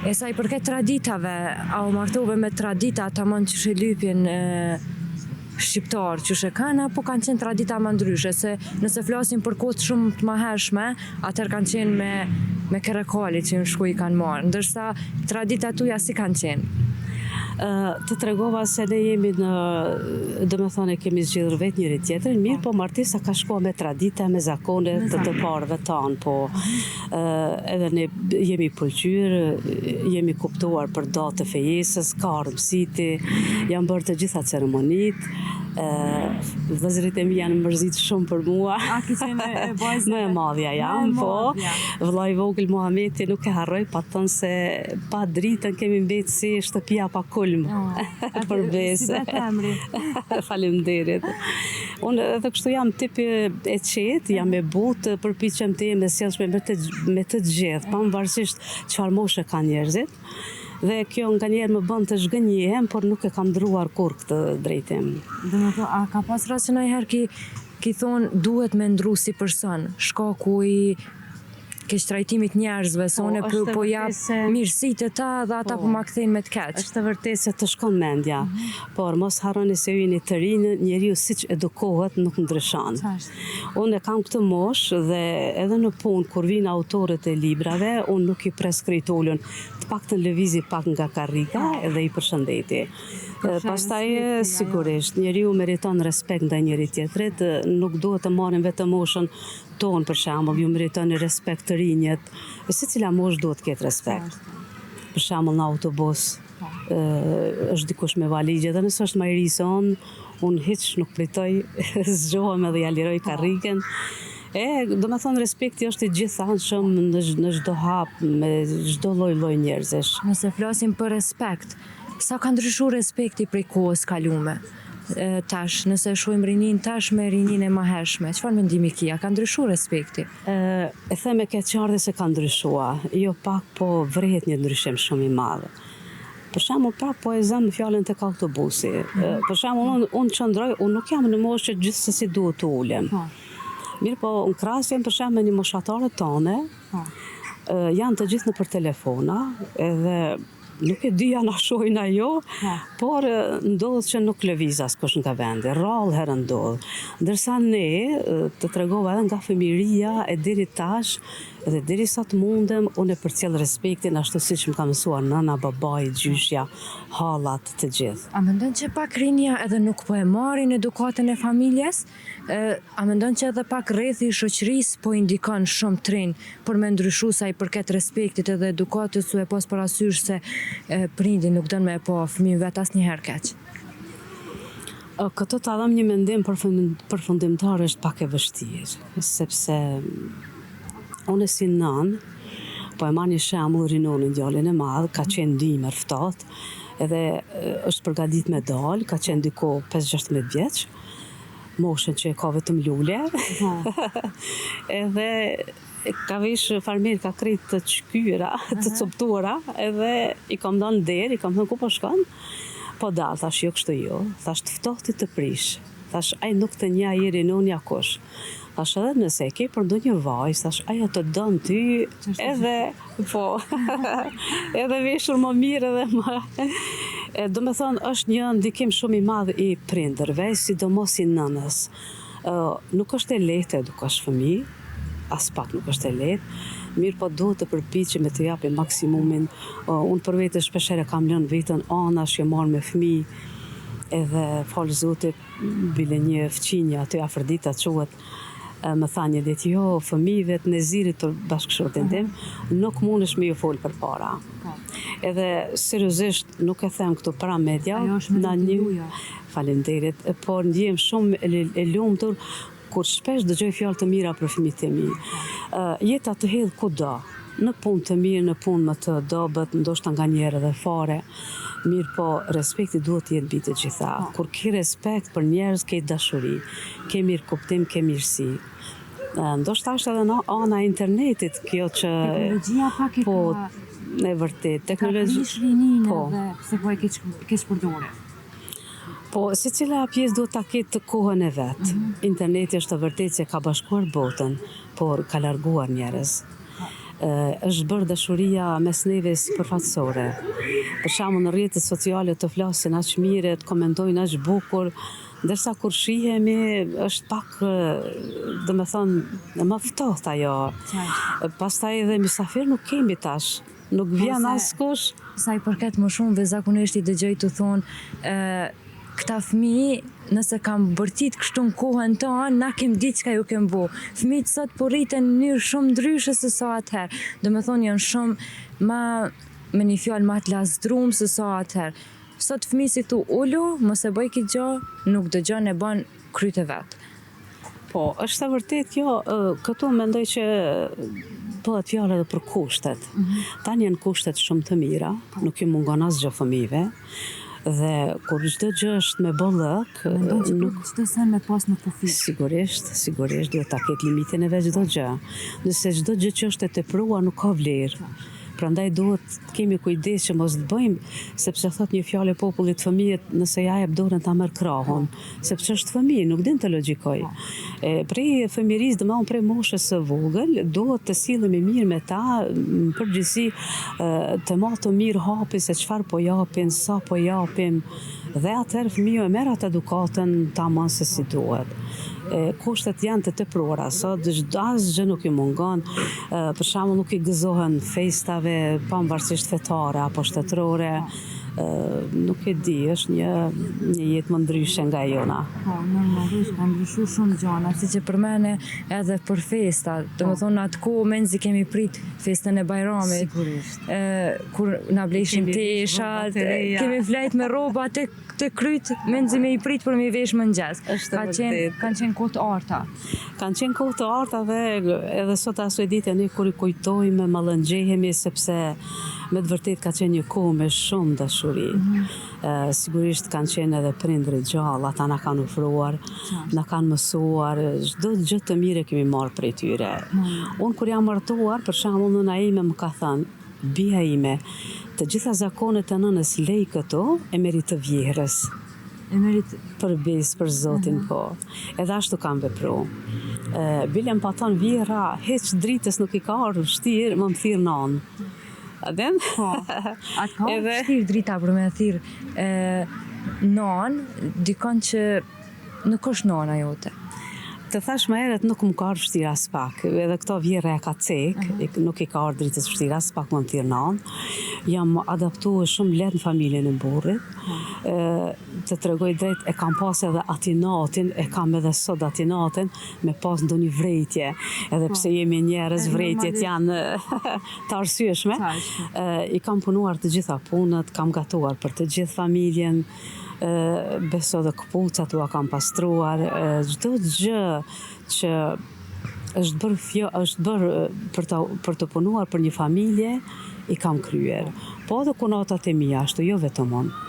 E sa i përket traditave, a u martove me tradita ta mund që lypjen shqiptar që shë kanë, apo kanë qenë tradita më ndryshe, se nëse flasim për kohë shumë të mëhershme, atëherë kanë qenë me kerekali që në shku i kanë marë, ndërsa tradita tuja si kanë qenë? Të tregova se ne jemi do me thone kemi zgjidhur vetë njëri tjetrin, mirë po martesa ka shkuar me tradita, me zakone të parëve tanë, po edhe ne jemi pëlqyer, jemi kuptuar për datë të fejesës, ka ardhur mësiti, janë bërë të gjitha ceremonitë, vëzërit e mi janë mërzit shumë për mua. A ki qenë e vajzë? Më e madhja jam, po. Vëllai i vogël Muhameti nuk e harroj, pa thënë se pa dritën kemi mbetë si shtëpia pa kulm. Për bese. Si vetë emri. Faleminderit. Unë edhe kështu jam tipi e qetë, jam e butë, përpiqem të jem e sjellshme me të gjithë, pavarësisht çfarë moshe kanë njerëzit. Dhe kjo nga njerë më bën të zhgënjihem, por nuk e kam ndruar kur këtë drejtim. Dhe më thë, a ka pas rast që ndonjëherë ki thonë duhet me ndru si person, shkaku i keq trajtimit njerëzve, se unë po jap mirësitë e ta dhe ata po ma kthejnë me të keq. Është vërtet se të shkon mendja, por mos harroni se ju jeni të rinj, njeriu siç edukohet nuk ndryshon. Unë e kam këtë moshë dhe edhe në punë kur vinë autorët e librave, unë nuk i pres krejtolën, të paktën lëvizi pak nga karrika edhe i përshëndeti. Pastaj sigurisht njeriu meriton respekt ndaj njëri tjetrit, nuk duhet të marrim vetëm moshën tonë për shembull, ju meritoni respekt të rinjët, secila moshë duhet të ketë respekt. Për shembull në autobus është dikush me valigje dhe nëse është më i ri se unë hiç nuk pritoj, zgjohem edhe ja liroj karriken. Do me thonë respekti është i gjithanshëm në çdo hap, me çdo lloj njerëzish. Nëse flasim për respekt, sa ka ndryshuar respekti prej kohës kalume? Tash, nëse shohim rinin tash me rinin e mëhershme, çfarë mendimi ki? A ka ndryshuar respekti? E them me keqardhje se ka ndryshuar, jo pak, po vrehet një ndryshim shumë i madh. Për shembull, prap po e zëm fjalën tek autobusi. Për shembull, unë qëndroj, unë nuk jam në moshë që gjithsesi duhet të ulem. Mirë po, në krahasjen për shembull me një moshatare tone, janë të gjithë nëpër telefona, edhe nuk e di janë a shojnë ajo, por ndodhë që nuk lëviz askush nga vendi, rrallë herë ndodhë. Ndërsa ne të tregova edhe nga fëmiria e deri tash, dhe deri sa të mundem, unë e përcjell respektin ashtu siç më ka mësuar nëna, babai, gjyshja, hallat të gjithë. A mendon që pak rinja edhe nuk po e marrin edukatën e familjes? A mendon që edhe pak rrethi i shoqërisë po indikon shumë të rinj për me ndryshu sa i përket respektit edhe edukatës, su e pas parasysh se prindi nuk don me e po fëmijën vet asnjëherë keq? Këtë ta dham një mendim përfundimtar është pak e vështirë, sepse unë si nën, po e marr një shembull rinonin djalin e madh, ka qenë ndihmër ftohtë, edhe është përgatit me dal, ka qenë diku 5-16 vjeç, moshën që e ka vetëm lule, edhe ka vesh farmer, ka krejt të çkyra, të coptuara, edhe i kam dhënë der, i kam thënë ku po shkon? Po dal, thash jo kështu jo, thash të ftohtë të prish, thash ai nuk të njeh ai rinonja kush. Thash edhe nëse e ke për ndonjë vajzë, thash ajo të don ty, edhe po, edhe veshur më mirë edhe më. Do me thonë është një ndikim shumë i madh i prindërve, sidomos i nënës. Nuk është e lehtë edukosh fëmijë, as pak nuk është e lehtë, mirë po duhet të përpiqemi të japim maksimumin. Unë për vete shpeshherë kam lënë vetën anash që marr me fëmijë, edhe falë Zotit, bile një fqinja aty Afrodita quhet, më tha një ditë, jo, fëmijëve të Nezirit të bashkëshortin tim, nuk mundesh me ju folë përpara. Edhe seriozisht nuk e them këtu para media, na një faleminderit, por ndjem shumë e lumtur kur shpesh dëgjoj fjalë të mira për fëmijët e mi. Jeta të hedh kudo, në punë të mirë, në punë më të dobët, ndoshta nganjëherë edhe fare. Mirë po, respekti duhet të jetë mbi të gjitha. Kur ke respekt për njerëz, ke dashuri, ke mirë kuptim, ke mirësi. Ndoshta është edhe ana e internetit, kjo që teknologjia pak po e vërtet, teknologji rinin edhe se po e keq përdore. Po, secila pjesë duhet ta ketë kohën e vet. Interneti është e vërtetë se ka bashkuar botën, por ka larguar njerëz. është bërë dashuria mes neve sipërfaqësore. Për shembull në rrjetet sociale të flasin aq mire, të komentojnë aq bukur, ndërsa kur shihemi është pak, domethënë, më ftohtë ajo. Pastaj edhe mysafir nuk kemi tash. Nuk vjen askush. Sa i përket më shumë, zakonisht i dëgjoj të thonë këta fëmijë, nëse kam bërtit kështu në kohën tonë, na kem ditë çka ju kem bu. Fëmijët sot po rriten në mënyrë shumë ndryshe se sa atëherë. Domethënë janë shumë ma, me një fjalë, ma të lasdrum se sa atëherë. Sot fëmijë si këtu ulu, mos e bëj këtë gjë, nuk dëgjon, e bën kryt e vet. Po, është e vërtet kjo, këtu mendoj që bëhet fjalë edhe për kushtet. Tani janë kushtet shumë të mira, nuk ju mungon asgjë fëmijëve. Dhe kur çdo gjë është me bollëk, nuk çdo sen me pas në kufi. Sigurisht, duhet ta ketë limitin e vet çdo gjë. Nëse çdo gjë që është e tepruar nuk ka vlerë. Prandaj duhet kemi kujdes që mos të bëjmë, sepse thot një fjalë e popullit, fëmijët nëse ja jep dorën ta merr krahun, sepse është fëmijë, nuk din të logjikoj. Prej fëmijërisë, domethënë prej moshës së vogël, duhet të sillemi mirë me ta, në përgjithësi të matë mirë hapin se çfarë po japin, sa po japim, dhe atëherë fëmiu e merr atë edukatën tamam se si duhet. Kushtet janë të tepruara, sot asgjë nuk i mungon, për shembull nuk i gëzohen festave pavarësisht fetare apo shtetërore, nuk e di, është një jetë më ndryshe nga jona. Po, normalisht ka ndryshuar shumë gjëra, siç e përmene edhe për festa. Domethënë atë kohë menzi kemi prit festën e Bajramit. Sigurisht. Kur na bleshin teshat, kemi flejt me rroba të kryt, menzi me i prit për me vesh mëngjes. Kanë qenë kohë të arta. Kanë qenë kohë të arta dhe edhe sot asoj ditë ne kur i kujtojmë mallëngjehemi sepse me të vërtet ka qenë një kohë me shumë dashuri. Sigurisht kanë qenë edhe prindrit gjallë, ata na kanë ofruar, na kanë mësuar, çdo gjë të mire kemi marrë prej tyre. Unë kur jam martuar, për shembull nëna ime më ka thënë, bia ime, të gjitha zakonet e nënës lej këto e merit të vjehrës. Për besë, për Zotin, po. Edhe ashtu kam vepru. Bilem pa thonë vjera, heq dritës nuk i ka arë vështirë, më thirë nanë. Adem? Po, atë ka vështirë drita për me thirë nanë, dikon që nuk është nana jote. Të thash më herët nuk më ka arë vështirë as pak, edhe këto vjera e ka cek, nuk i ka arë dritës vështirë as pak më thirë nanë. Jam adaptuar shumë lehtë në familjen e burrit. Të tregoj drejt, e kam pas edhe atinatin, e kam edhe sot atinatin, me pas ndonjë vrejtje, edhe pse jemi njerëz, vrejtjet janë të arsyeshme. I kam punuar të gjitha punët, kam gatuar për të gjithë familjen, beso dhe këpucat ua kam pastruar, çdo gjë që është bërë për të punuar për një familje, i kam kryer. Po edhe kunotat e mia ashtu, jo vetëm unë.